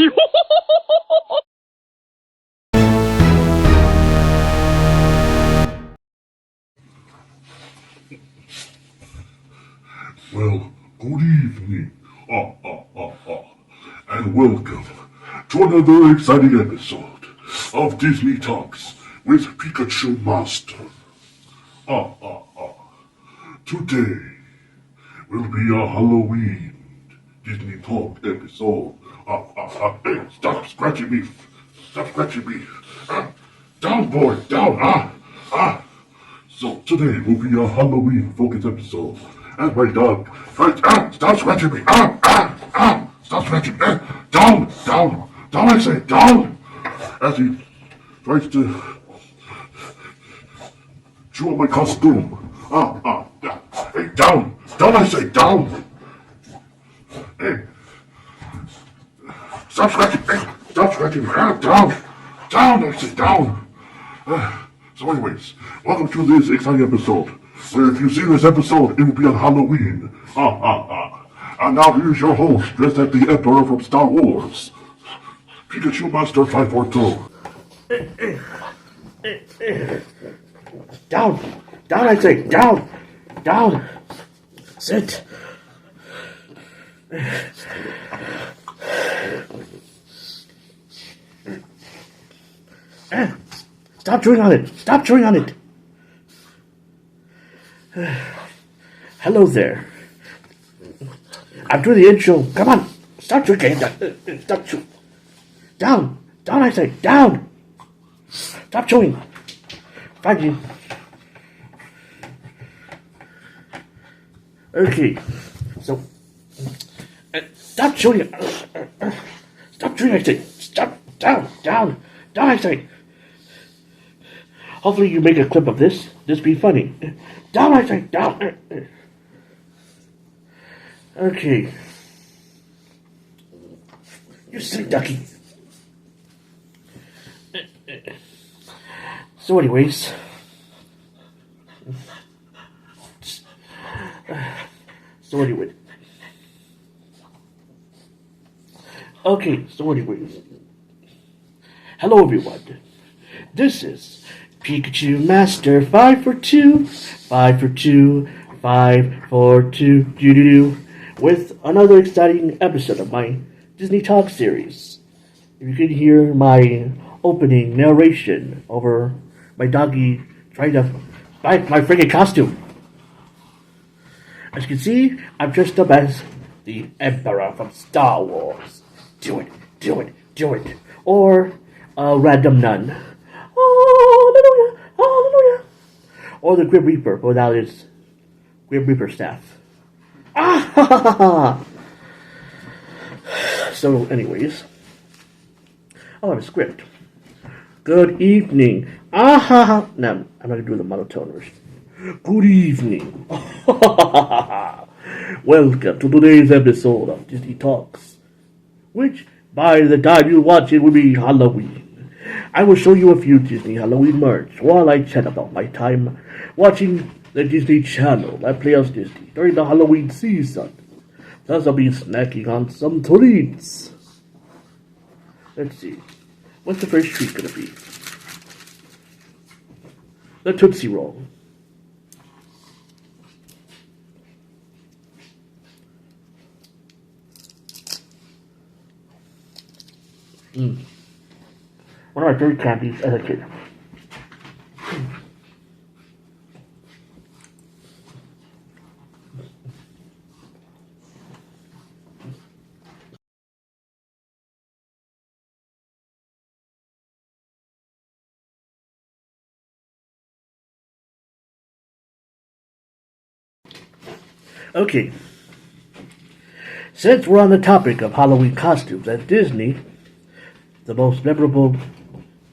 Well, good evening, and welcome to another exciting episode of Disney Talks with Pikachumaster. Today will be a Halloween Disney Talk episode. Hey, stop scratching me! Stop scratching me! Down, boy, down! So today will be a Halloween focused episode. And my dog tries, stop scratching me! Stop scratching me! Down! I say, down! As he tries to chew on my costume. Yeah. Hey, down! I say, down! Hey, stop scratching me! Stop scratching me! Down! I say, down! So anyways, welcome to this exciting episode, where if you see this episode, it will be on Halloween. And now here's your host, dressed as the Emperor from Star Wars, Pikachumaster 542. Down, I say, down. Sit. Stop chewing on it. Hello there. I'm doing the intro. Come on. Stop drinking. Stop chewing. Down, I say, down. Stop chewing. Thank you. Okay. So, stop chewing. Stop chewing, I say. Stop. Down, I say. Hopefully you make a clip of this. This be funny. Down, I say, down. Okay. You silly ducky. So anyways. Okay, so anyways. Hello everyone. This is Pikachumaster 542, with another exciting episode of my Disney Talk series. If you can hear my opening narration over my doggy trying to bite my freaking costume. As you can see, I'm dressed up as the Emperor from Star Wars. Do it. Or a random nun. Hallelujah. Or the Grim Reaper without his Grim Reaper staff. So, anyways, I'll have a script. Good evening. No, I'm not gonna do the monotone version. Good evening. Welcome to today's episode of Disney Talks, which, by the time you watch it, will be Halloween. I will show you a few Disney Halloween merch while I chat about my time watching the Disney Channel that plays Disney during the Halloween season. Plus, I'll be snacking on some treats. Let's see. What's the first treat gonna be? The Tootsie Roll. One of my favorite candies as a kid. Okay. Since we're on the topic of Halloween costumes at Disney, the most memorable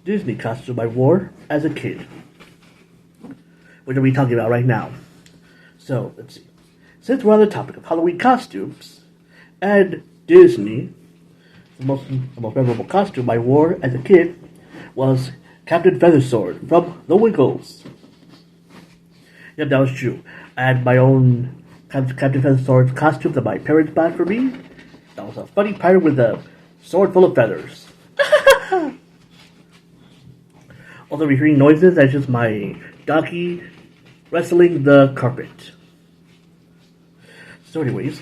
Disney costume I wore as a kid, which are we talking about right now? So, let's see. Since we're on the topic of Halloween costumes and Disney, the most memorable costume I wore as a kid was Captain Feathersword from The Wiggles. Yep, that was true. I had my own Captain Feathersword costume that my parents bought for me. That was a funny pirate with a sword full of feathers. Also, if you're hearing noises, that's just my donkey wrestling the carpet. So anyways,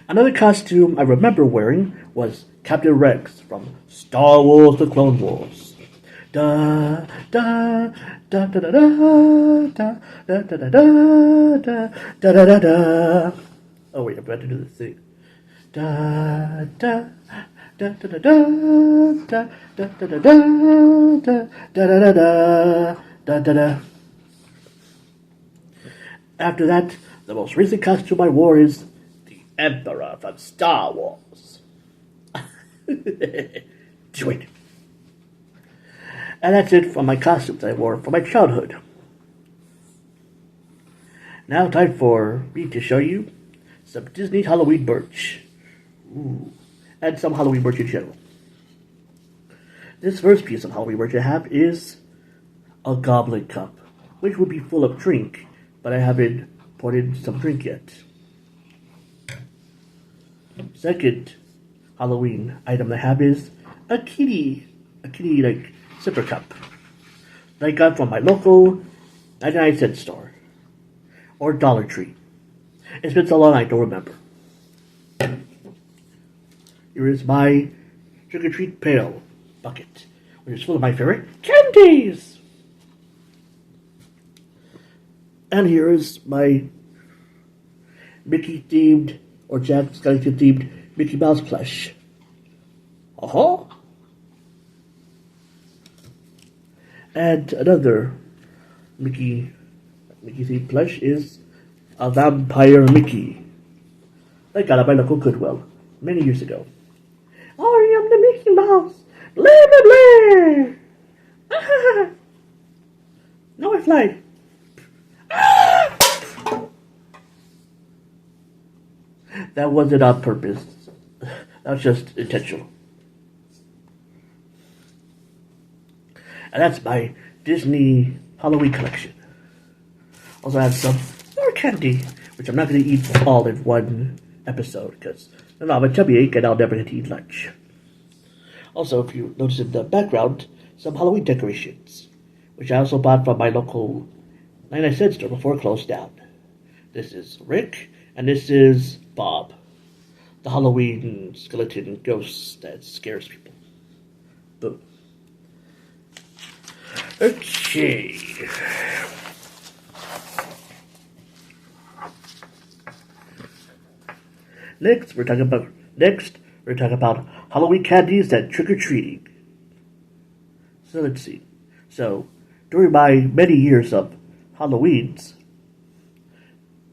another costume I remember wearing was Captain Rex from Star Wars The Clone Wars. Da da da da da da da da da da da da da da da. Oh wait, I forgot to do this thing. Da da da da da da da da da da da da da da da da. After that, the most recent costume I wore is the Emperor from Star Wars. Do it. And that's it for my costumes I wore from my childhood. Now time for me to show you some Disney Halloween merch. Ooh. And some Halloween merch in general. This first piece of Halloween merch I have is a goblin cup, which would be full of drink, but I haven't poured in some drink yet. Second Halloween item I have is a kitty like sipper cup that I got from my local 99-cent store or Dollar Tree. It's been so long I don't remember. Here is my trick-or-treat pail bucket, which is full of my favorite candies. And here is my Mickey-themed or Jack Skellington-themed Mickey Mouse plush. Uh-huh. And another Mickey-themed plush is a Vampire Mickey. I got it by local Goodwill many years ago. I am the Mickey Mouse. Blah, blah, blah. No, I fly. That wasn't on purpose. That was just intentional. And that's my Disney Halloween collection. Also, I have some more candy, which I'm not going to eat all in one episode because I'm a chubby ache and I'll never get to eat lunch. Also, if you notice in the background, some Halloween decorations, which I also bought from my local 99-cent store before it closed down. This is Rick, and this is Bob, the Halloween skeleton ghost that scares people. Boom. Okay. Next, we're talking about Halloween candies and trick-or-treating. So let's see. So, during my many years of Halloweens,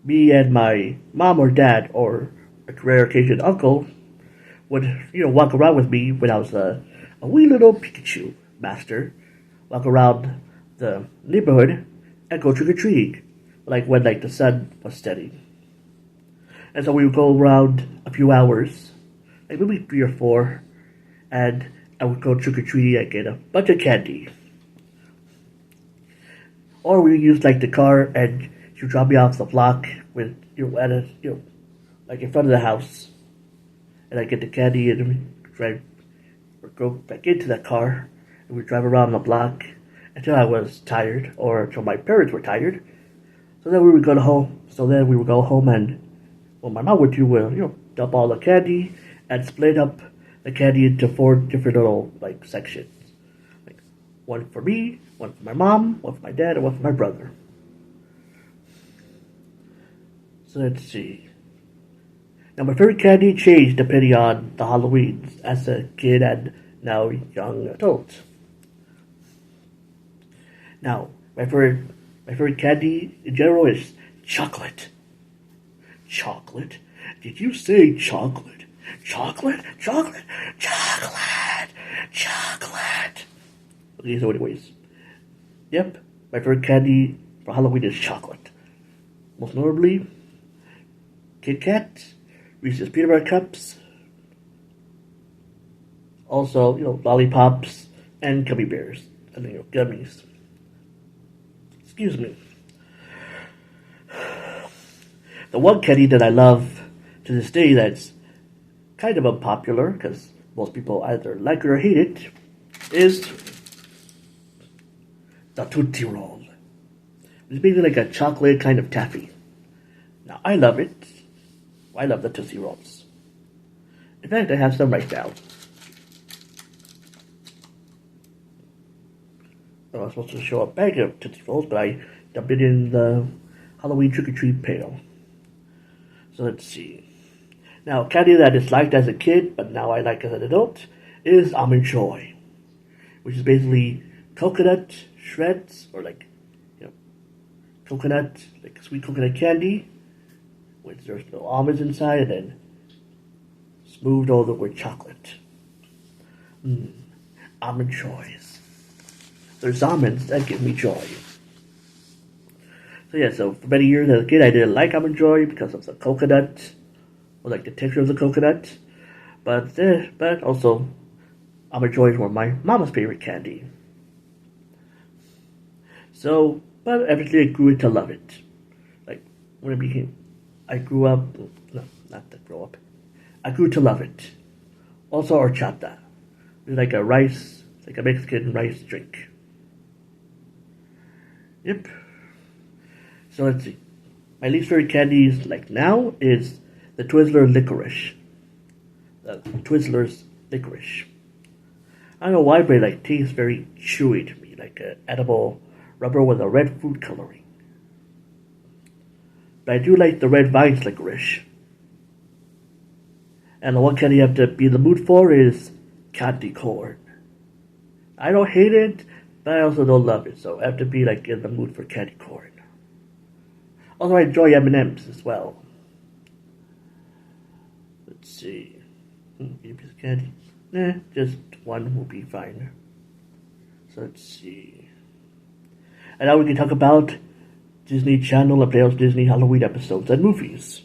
me and my mom or dad or a rare occasion uncle would, walk around with me when I was a wee little Pikachumaster, walk around the neighborhood and go trick-or-treating, like when the sun was setting. And so we would go around a few hours, like maybe 3 or 4, and I would go trick-or-treating and get a bunch of candy. Or we would use the car and she would drop me off the block with, like in front of the house. And I'd get the candy and we drive, or go back into that car and we'd drive around the block until I was tired or until my parents were tired. So then we would go home and what my mom would do, dump all the candy and split up the candy into 4 different little, sections. One for me, one for my mom, one for my dad, and one for my brother. So let's see. Now my favorite candy changed depending on the Halloweens as a kid and now young adult. Now, my favorite candy in general is chocolate. Chocolate? Did you say chocolate? Chocolate? Chocolate? Chocolate! Chocolate! Okay, so anyways. Yep, my favorite candy for Halloween is chocolate. Most notably, Kit Kat, Reese's Peanut Butter Cups, also, lollipops, and gummy bears. And gummies. Excuse me. The one candy that I love to this day that's kind of unpopular, because most people either like it or hate it, is the Tootsie Roll. It's basically like a chocolate kind of taffy. Now, I love it. I love the Tootsie Rolls. In fact, I have some right now. I was supposed to show a bag of Tootsie Rolls, but I dumped it in the Halloween trick-or-treat pail. So let's see. Now, candy that I disliked as a kid, but now I like as an adult, is Almond Joy, which is basically coconut shreds, or like, coconut, like sweet coconut candy, which there's no almonds inside, and then smoothed over with chocolate. Almond Joys. There's almonds that give me joy. So yeah, so for many years as a kid, I didn't like Almond Joy because of the coconut, or like the texture of the coconut. But also, Almond Joys were my mama's favorite candy. So, but eventually I grew to love it. Like, when it became, I grew up, no, not to grow up. I grew to love it. Also, horchata. It's like a rice, like a Mexican rice drink. Yep. So let's see. My least favorite candies, like now, is the Twizzler licorice. The Twizzlers licorice. I don't know why, but it tastes very chewy to me, like an edible rubber with a red food coloring. But I do like the red vines licorice. And the one candy you have to be in the mood for is candy corn. I don't hate it, but I also don't love it, so I have to be like in the mood for candy corn. Also, I enjoy M&M's as well. Let's see. Get a piece of candy. Nah, just one will be fine. So let's see. And now we can talk about Disney Channel and Playhouse Disney Halloween episodes and movies.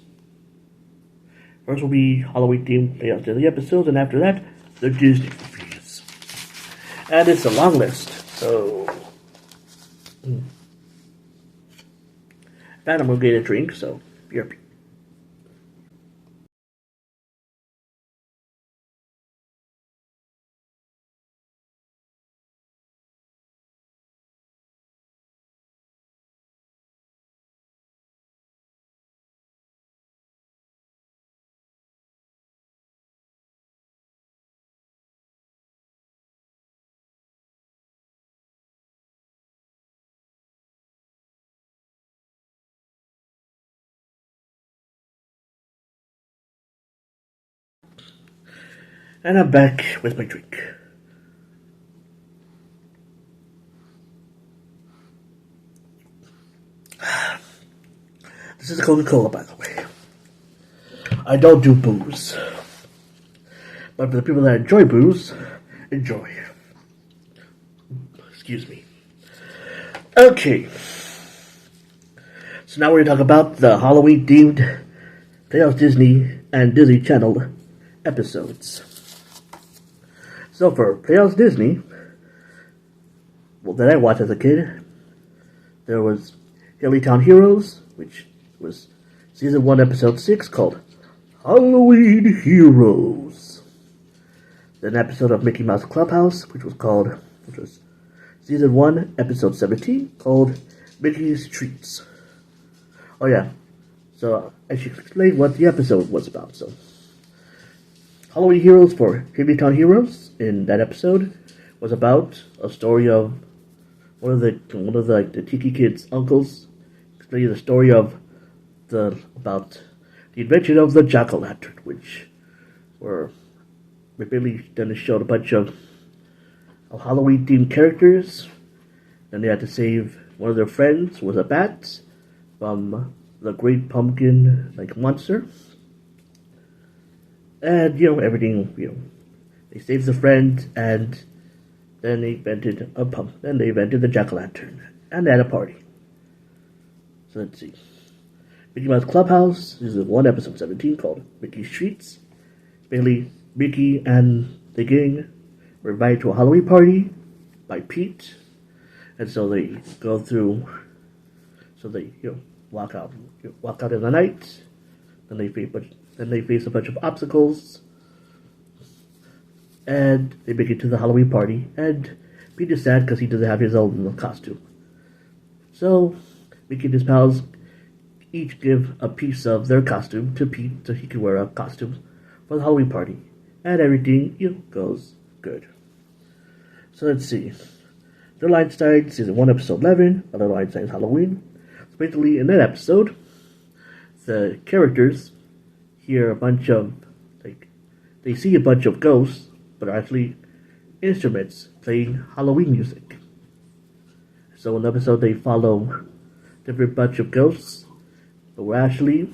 First will be Halloween themed Playhouse Disney episodes, and after that, the Disney movies. And it's a long list, so. And I'm gonna get a drink, so BRB. And I'm back with my drink. This is a Coca-Cola, by the way. I don't do booze. But for the people that enjoy booze, enjoy. Excuse me. Okay. So now we're going to talk about the Halloween-themed Playhouse Disney and Disney Channel episodes. So for Playhouse Disney, well, that I watched as a kid, there was Town Heroes, which was Season 1, Episode 6, called Halloween Heroes. Then an episode of Mickey Mouse Clubhouse, which was Season 1, Episode 17, called Mickey's Treats. Oh yeah, so I should explain what the episode was about. So, Halloween Heroes for Town Heroes, in that episode, was about a story of one of the Tiki Kids' uncles explaining the story of about the invention of the jack-o'-lantern, which were repeatedly then showed a bunch of Halloween-themed characters. Then they had to save one of their friends, who was a bat, from the Great Pumpkin monster. And everything, they saved the friend, and then they invented the jack-o'-lantern, and they had a party. So let's see. Mickey Mouse Clubhouse is 1 episode 17 called Mickey's Treats. Basically, Mickey and the gang were invited to a Halloween party by Pete, and so they go through. So they walk out in the night. Then they face a bunch of obstacles. and they make it to the Halloween party, and Peter's sad because he doesn't have his own costume. So, Mickey and his pals each give a piece of their costume to Pete so he can wear a costume for the Halloween party, and everything goes good. So let's see. Little Einstein, Season 1, Episode 11, Little Einstein's Halloween. So basically, in that episode, the characters hear a bunch of, they see a bunch of ghosts, but are actually instruments playing Halloween music. So in the episode, they follow different bunch of ghosts, but were actually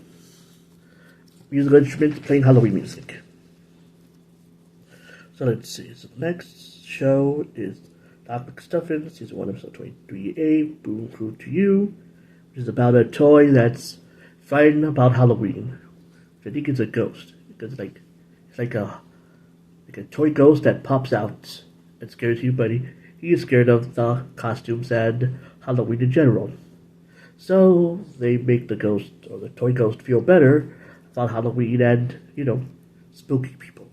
musical instruments playing Halloween music. So let's see. So the next show is Doc McStuffin, Season 1, Episode 23A, Boom Crew to You, which is about a toy that's fighting about Halloween. I think it's a ghost, because it's like a toy ghost that pops out and scares you, but he is scared of the costumes and Halloween in general. So they make the ghost, or the toy ghost, feel better about Halloween and, spooky people.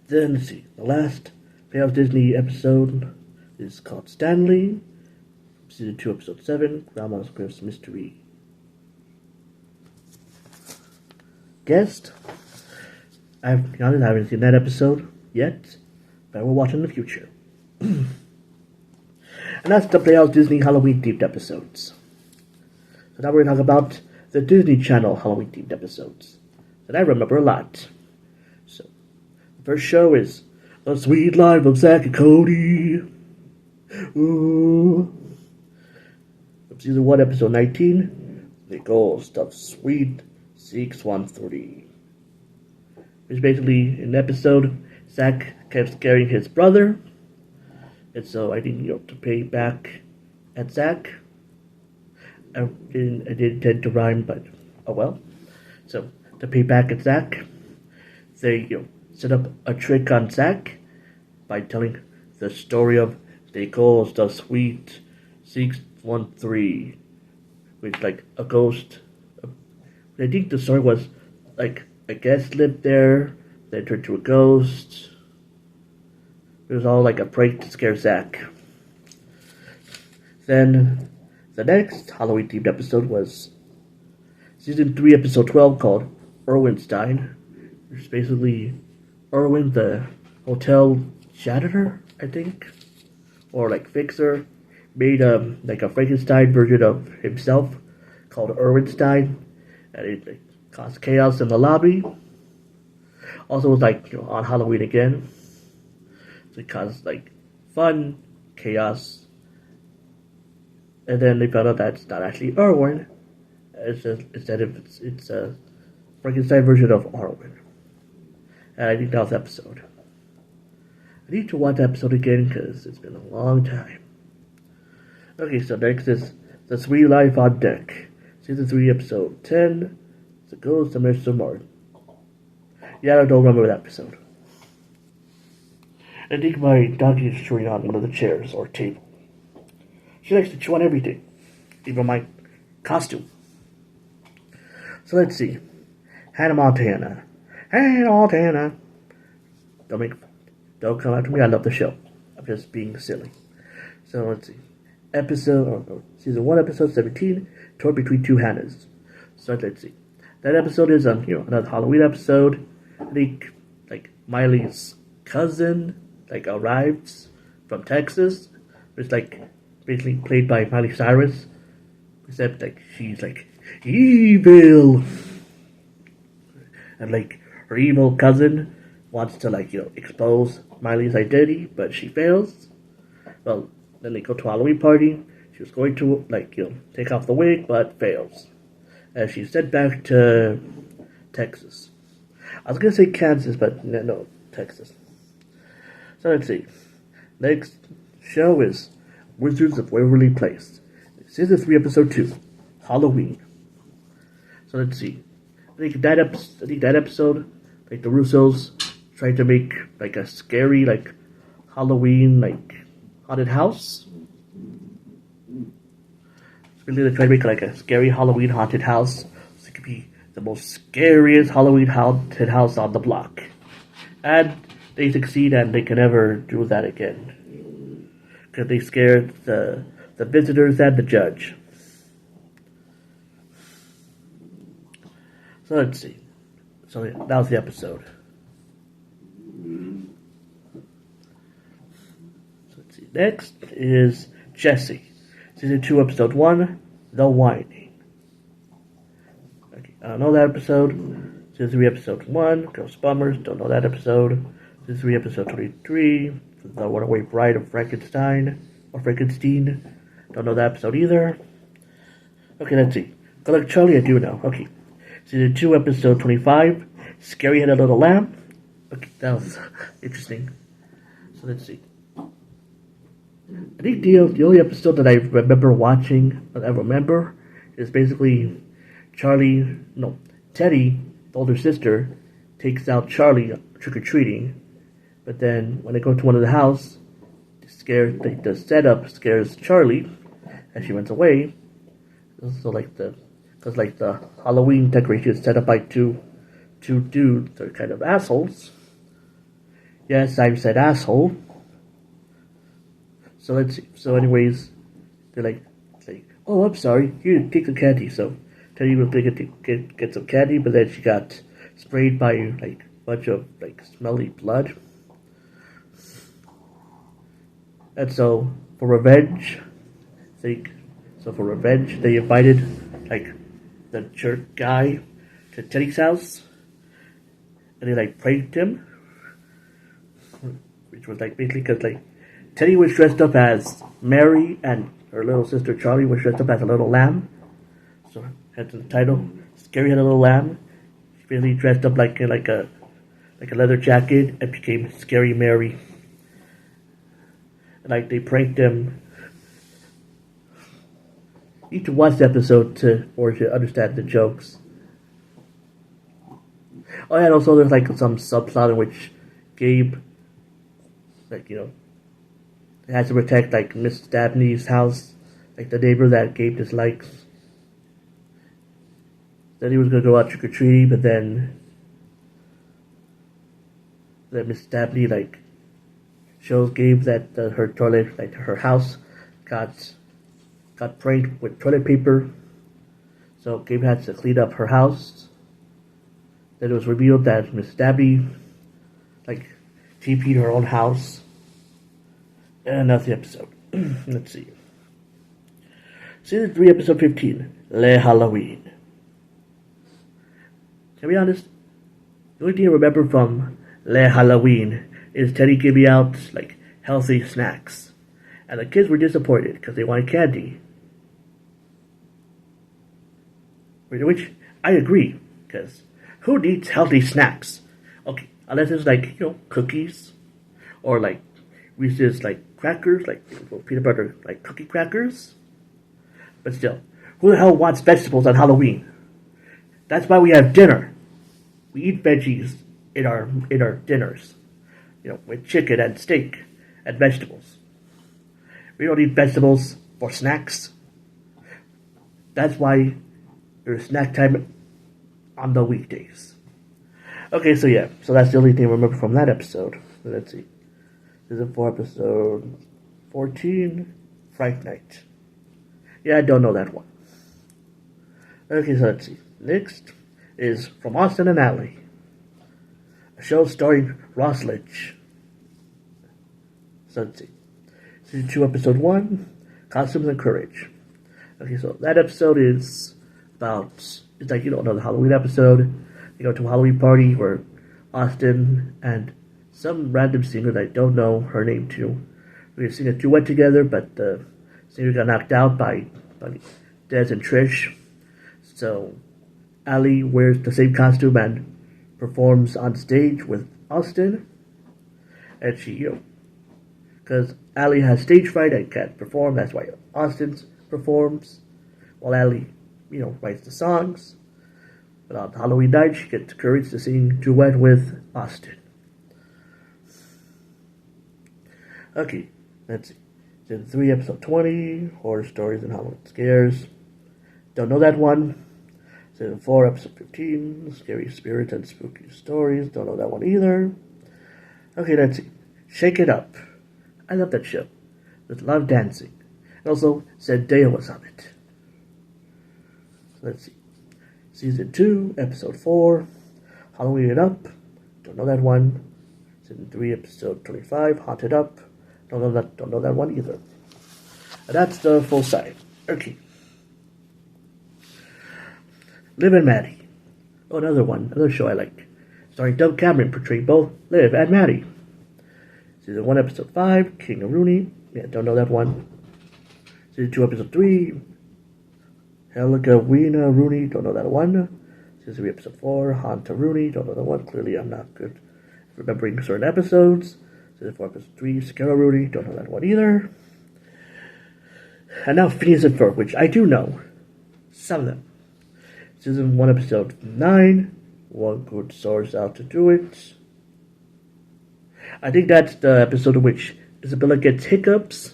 Then, let's see, the last Playhouse Disney episode is called Stanley, Season 2, Episode 7, Grandma's Christmas Mystery. Guest, I haven't seen that episode yet, but I will watch in the future. And that's the Playhouse Disney Halloween themed episodes. So now we're going to talk about the Disney Channel Halloween themed episodes that I remember a lot. So, the first show is The Sweet Life of Zack and Cody. Ooh. From Season 1, Episode 19, The Ghost of Sweet 613. Which basically, in the episode, Zack kept scaring his brother. And so I didn't, to pay back at Zack. I didn't intend to rhyme, but oh well. So, to pay back at Zack, they, set up a trick on Zack by telling the story of the ghost of Sweet 613, which, a ghost. I think the story was, a guest lived there, then turned to a ghost. It was all like a prank to scare Zack. Then, the next Halloween-themed episode was Season 3, Episode 12, called Irwinstein, which is basically Irwin, the hotel janitor, I think, or fixer, made a Frankenstein version of himself called Irwinstein, and it caused chaos in the lobby. Also was on Halloween again. So it caused fun, chaos. And then they found out that it's not actually Irwin. It's a Frankenstein version of Irwin. And I think that was the episode. I need to watch the episode again because it's been a long time. Okay, so next is The Sweet Life on Deck. Season 3, Episode 10, The Ghost of Mr. Martin. Yeah, I don't remember that episode. I think my doggy is chewing on one of the chairs or table. She likes to chew on everything, even my costume. So let's see. Hannah Montana. Hannah Montana. Don't come after me. I love the show. I'm just being silly. So let's see. Season 1, Episode 17, Torn Between Two Hannahs. So let's see. That episode is another Halloween episode. I think Miley's cousin arrives from Texas. It's basically played by Miley Cyrus, except she's evil, and her evil cousin wants to expose Miley's identity, but she fails. Well, then they go to a Halloween party. She was going to take off the wig, but fails, and she's sent back to Texas. I was gonna say Kansas, but no, Texas. So let's see. Next show is Wizards of Waverly Place. Season 3, Episode 2, Halloween. So let's see. I think that episode, the Russos tried to make a scary Halloween haunted house. Really, they tried to make a scary Halloween haunted house, so it could be the most scariest Halloween haunted house on the block. And they succeed and they can never do that again. Because they scared the visitors and the judge. So let's see. So that was the episode. So let's see. Next is Jesse. Season 2, Episode 1, The Whining. Okay, I don't know that episode. Season 3, Episode 1, Ghost Bummers. Don't know that episode. Season 3, Episode 23, The Runaway Bride of Frankenstein. Or Frankenstein. Don't know that episode either. Okay, let's see. Like Charlie, I do know. Okay. Season 2, Episode 25, Scary Headed Little Lamb. Okay, that was interesting. So let's see. I think the only episode that I remember watching, that I remember, is basically Teddy, the older sister, takes out Charlie trick-or-treating. But then when they go to one of the house, the setup scares Charlie as she runs away. So because the Halloween decoration is set up by two dudes, they're kind of assholes. Yes, I said asshole. So let's see. So anyways, they're like, oh, I'm sorry, here, take some candy. So Teddy was going to get some candy, but then she got sprayed by a bunch of smelly blood. And so for revenge, they invited the jerk guy to Teddy's house, and they pranked him, which was basically because Teddy was dressed up as Mary and her little sister Charlie was dressed up as a little lamb, so hence the title, Scary Headed Little Lamb. She basically dressed up like a leather jacket and became Scary Mary, and they pranked him. You need to watch the episode to understand the jokes. Oh yeah, and also there's some subplot in which Gabe, has to protect Miss Dabney's house, the neighbor that Gabe dislikes. Then he was gonna go out trick or treating, but then Miss Dabney shows Gabe that her toilet, her house, got pranked with toilet paper. So Gabe had to clean up her house. Then it was revealed that Miss Dabney TP'd her own house. And that's the episode. Let's see. Season 3, Episode 15, Le Halloween. To be honest, the only thing I remember from Le Halloween is Teddy giving out healthy snacks. And the kids were disappointed because they wanted candy. Which I agree, because who needs healthy snacks? Okay, unless it's cookies, or Reese's crackers, peanut butter cookie crackers. But still, who the hell wants vegetables on Halloween? That's why we have dinner. We eat veggies in our dinners, with chicken and steak and vegetables. We don't eat vegetables for snacks. That's why there's snack time on the weekdays. Okay, so yeah, so that's the only thing I remember from that episode. Let's see. Season 4, Episode 14, Fright Night. Yeah, I don't know that one. Okay, so let's see. Next is From Austin and Alley, a show starring Ross Lynch. So let's see. Season 2, Episode 1, Costumes and Courage. Okay, so that episode is about, it's the Halloween episode. They go to a Halloween party where Austin and some random singer that I don't know her name too, we're gonna sing a duet together, but the singer got knocked out by Des and Trish. So Allie wears the same costume and performs on stage with Austin. And she, because Allie has stage fright and can't perform, that's why Austin performs, while Allie, writes the songs. But on Halloween night, she gets the courage to sing duet with Austin. Okay, let's see. Season 3, Episode 20, Horror Stories and Halloween Scares. Don't know that one. Season 4, Episode 15, Scary Spirits and Spooky Stories. Don't know that one either. Okay, let's see. Shake It Up. I love that show. There's a lot of dancing. And also, Zendaya was on it. So let's see. Season 2, Episode 4, Halloween It Up. Don't know that one. Season 3, Episode 25, Haunted Up. Don't know that one either. And that's the full side. Okay. Liv and Maddie. Oh, another show I like. Starring Doug Cameron portraying both Liv and Maddie. Season 1, Episode 5, King of Rooney. Yeah, don't know that one. Season 2, Episode 3, Helga Rooney. Don't know that one. Season 3, Episode 4, Hanta Rooney. Don't know that one. Clearly, I'm not good at remembering certain episodes. Season 4, Episode 3, Scarra Rooney. Don't know that one either. And now Phineas and Ferb, which I do know. Some of them. Season 1, Episode 9, One Good Source Out to Do It. I think that's the episode in which Isabella gets hiccups.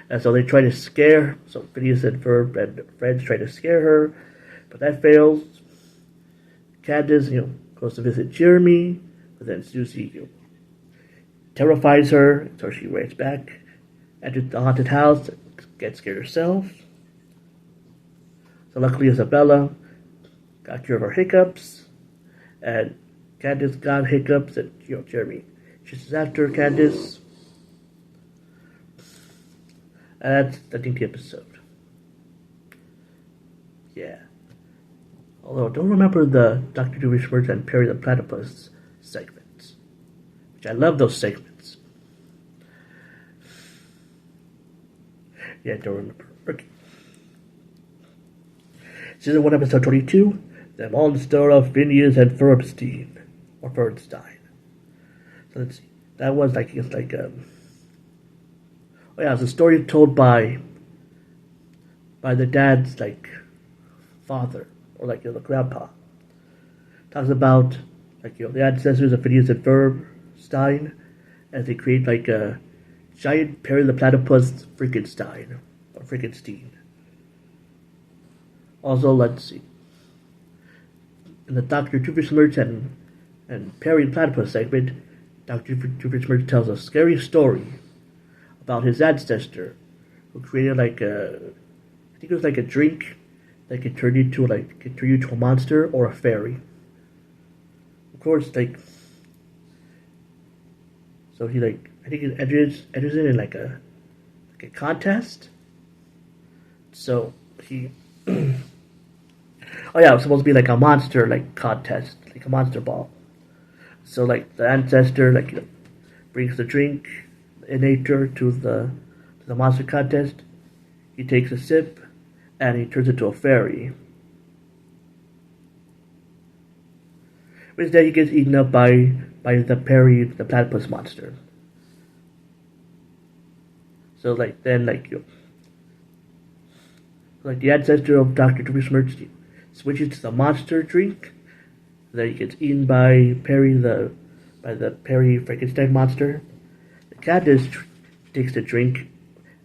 And so they try to scare, so Phineas and Ferb and friends try to scare her. But that fails. Candace, goes to visit Jeremy. But then Susie, terrifies her. So she runs back, enters the haunted house, gets scared herself. So luckily Isabella got cured of her hiccups. And Candace got hiccups, and Jeremy chases after Candace. And that's, I think, the episode. Yeah. Although I don't remember the Dr. Doofenshmirtz and Perry the Platypus segments. Which I love those segments. Yeah, I don't remember. Okay. Season 1, Episode 22, The Monster of Phineas and Ferbstein. Or Fernstein. So let's see. That was oh yeah, it's a story told by the dad's father or the grandpa. Talks about the ancestors of Phineas and Ferb Stein, as they create a giant Perry the Platypus Frankenstein or Frankenstein. Also, let's see. In the Dr. Doofenshmirtz and Perry the Platypus segment, Dr. Doofenshmirtz tells a scary story about his ancestor, who created I think it was a drink that could turn you to a monster or a fairy. Of course, so he I think he enters in a contest. So he, oh yeah, it was supposed to be a monster contest, a monster ball. So the ancestor brings the drink. Inator to the monster contest. He takes a sip and he turns into a fairy. But instead he gets eaten up by the Perry the Platypus monster. So then the ancestor of Dr. Doofenshmirtz switches to the monster drink. Then he gets eaten by the Perry Frankenstein monster. Candace takes the drink,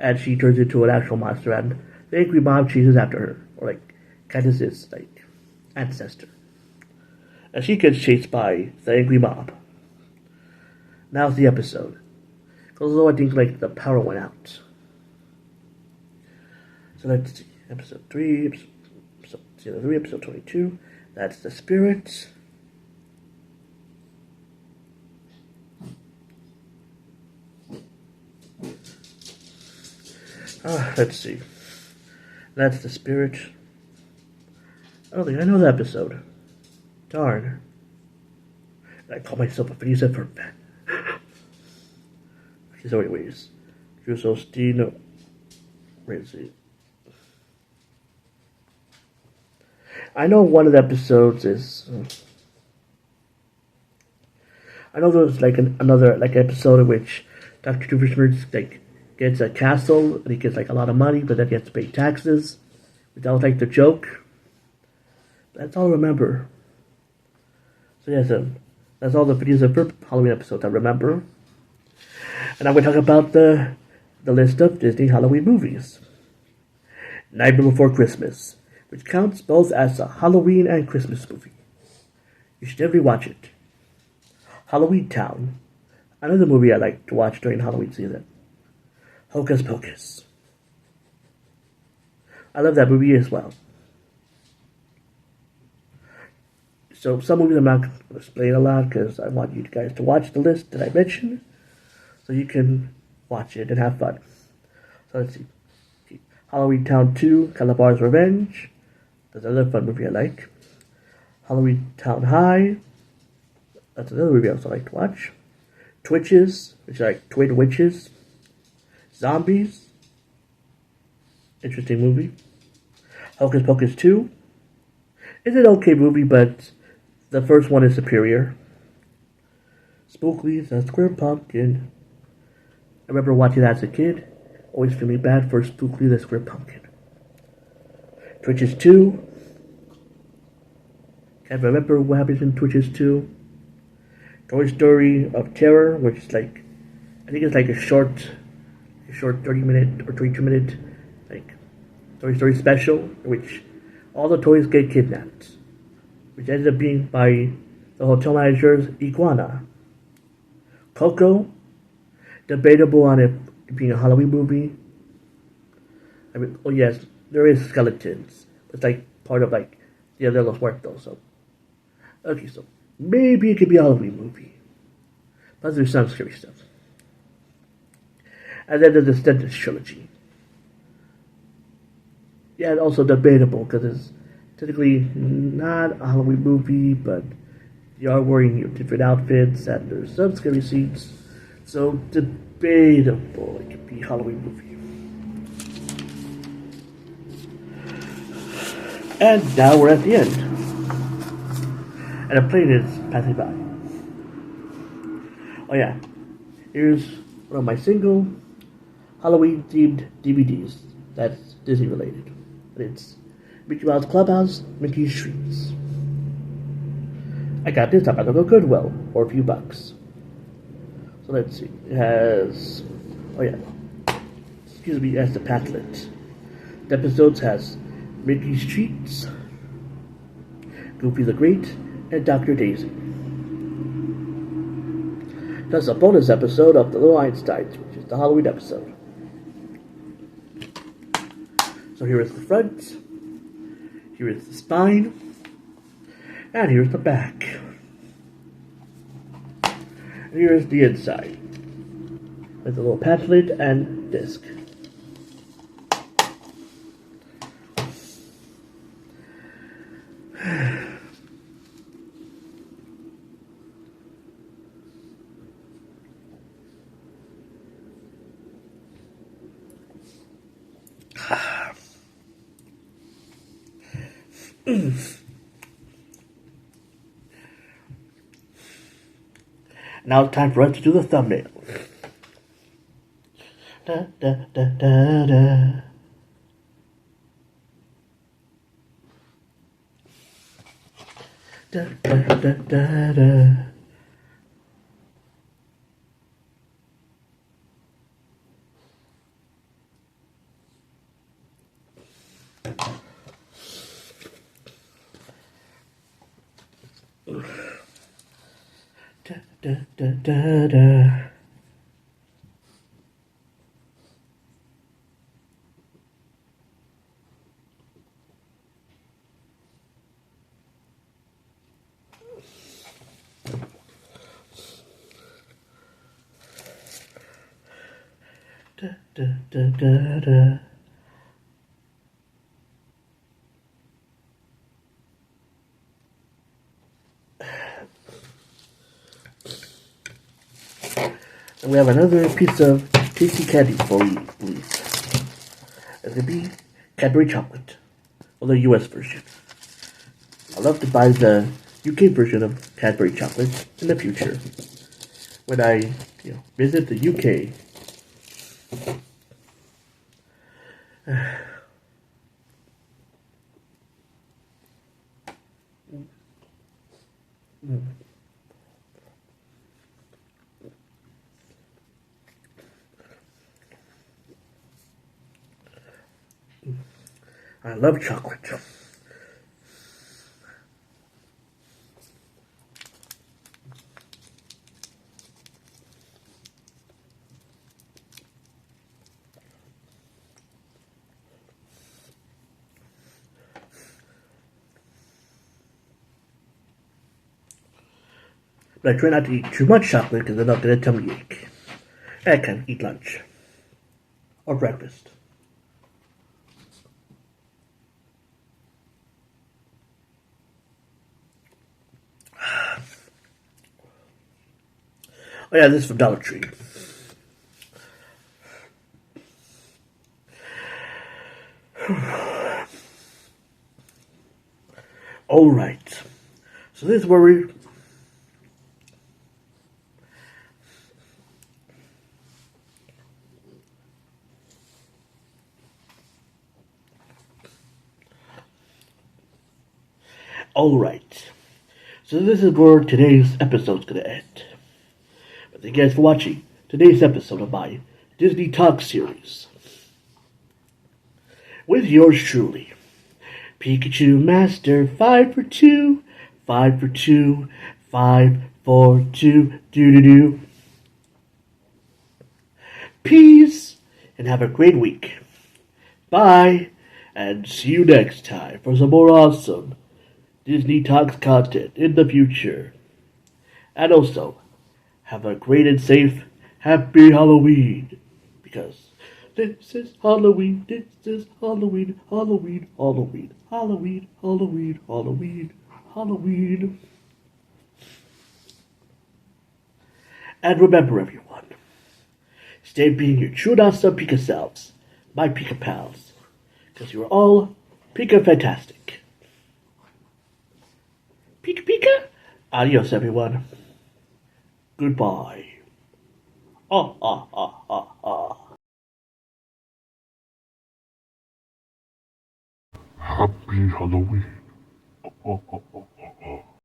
and she turns into an actual monster, and the angry mob chases after her, or Candace's ancestor, and she gets chased by the angry mob. Now's the episode. Although I think the power went out. So let's see, episode 3, season 3, episode 22. That's the spirits. Let's see. That's the spirit. I don't think I know the episode. Darn. I call myself a Phineas and Ferb fan. Okay, so anyways. Drusostino. Where is it? I know one of the episodes is... I know there was another episode in which Dr. Doofenshmirtz gets a castle, and he gets a lot of money, but then he has to pay taxes. That was the joke. That's all I remember. So yeah, that's all the videos of Halloween episodes I remember. And I'm going to talk about the list of Disney Halloween movies. Nightmare Before Christmas. which counts both as a Halloween and Christmas movie. You should definitely watch it. Halloween Town, another movie I like to watch during Halloween season. Hocus Pocus. I love that movie as well. So some movies I'm not going to explain a lot because I want you guys to watch the list that I mentioned so you can watch it and have fun. So let's see. Halloween Town 2, Calabar's Revenge. That's another fun movie I like. Halloween Town High. That's another movie I also like to watch. Twitches, which are like twin witches. Zombies. Interesting movie. Hocus Pocus 2. It's an okay movie, but the first one is superior. Spooky, the Square Pumpkin. I remember watching that as a kid. Always feeling bad for Spooky, the Square Pumpkin. Twitches 2. Can't remember what happens in Twitches 2. Toy Story of Terror, which is like, I think it's like a short 30-minute or 22-minute, like, Toy Story special, in which all the toys get kidnapped, which ended up being by the hotel manager's iguana. Coco, debatable on it being a Halloween movie. I mean, oh yes, there is skeletons. It's like part of like Dia de los Muertos. So, okay, so maybe it could be a Halloween movie. Plus there's some scary stuff. And then there's the Descendants trilogy. Yeah, and also debatable because it's technically not a Halloween movie, but you are wearing your different outfits and there's some scary scenes. So debatable it could be a Halloween movie. And now we're at the end. And a plane is passing by. Oh yeah, here's one of my single Halloween themed DVDs that's Disney related. It's Mickey Mouse Clubhouse, Mickey's Streets. I got this up at the Goodwill for a few bucks. So let's see. It has, oh yeah, excuse me, it has the Padlet. The episodes has Mickey's Treats, Goofy the Great, and Dr. Daisy. Plus a bonus episode of The Little Einsteins, which is the Halloween episode. So here is the front, here is the spine, and here's the back. And here is the inside, with a little Padlet and disc. Now it's time for us to do the thumbnail. Da, da, da, da, da. Da, da, da, da, da. Da, da, da, da, da. Da, da, da, da, da. And we have another piece of tasty candy for you, please. It's gonna be Cadbury chocolate, or the US version. I love to buy the UK version of Cadbury chocolate in the future when I, visit the UK. I love chocolate. But I try not to eat too much chocolate because then I'll get a tummy ache. And I can't eat lunch or breakfast. Oh yeah, this is from Dollar Tree. All right. So this is where we. All right. So this is where today's episode's gonna end. But thank you guys for watching today's episode of my Disney Talk series. With yours truly, Pikachumaster 5 for 2, 5 for 2, 5 for 2, doo-doo-doo. Peace, and have a great week. Bye, and see you next time for some more awesome Disney Talks content in the future. And also, have a great and safe Happy Halloween. Because this is Halloween, this is Halloween, Halloween, Halloween, Halloween, Halloween, Halloween, Halloween. And remember, everyone, stay being your true and awesome Pika selves, my Pika pals, because you are all Pika fantastic. Pika Pika? Adios, everyone. Goodbye. Ah, ah, ah, ah, ah. Happy Halloween.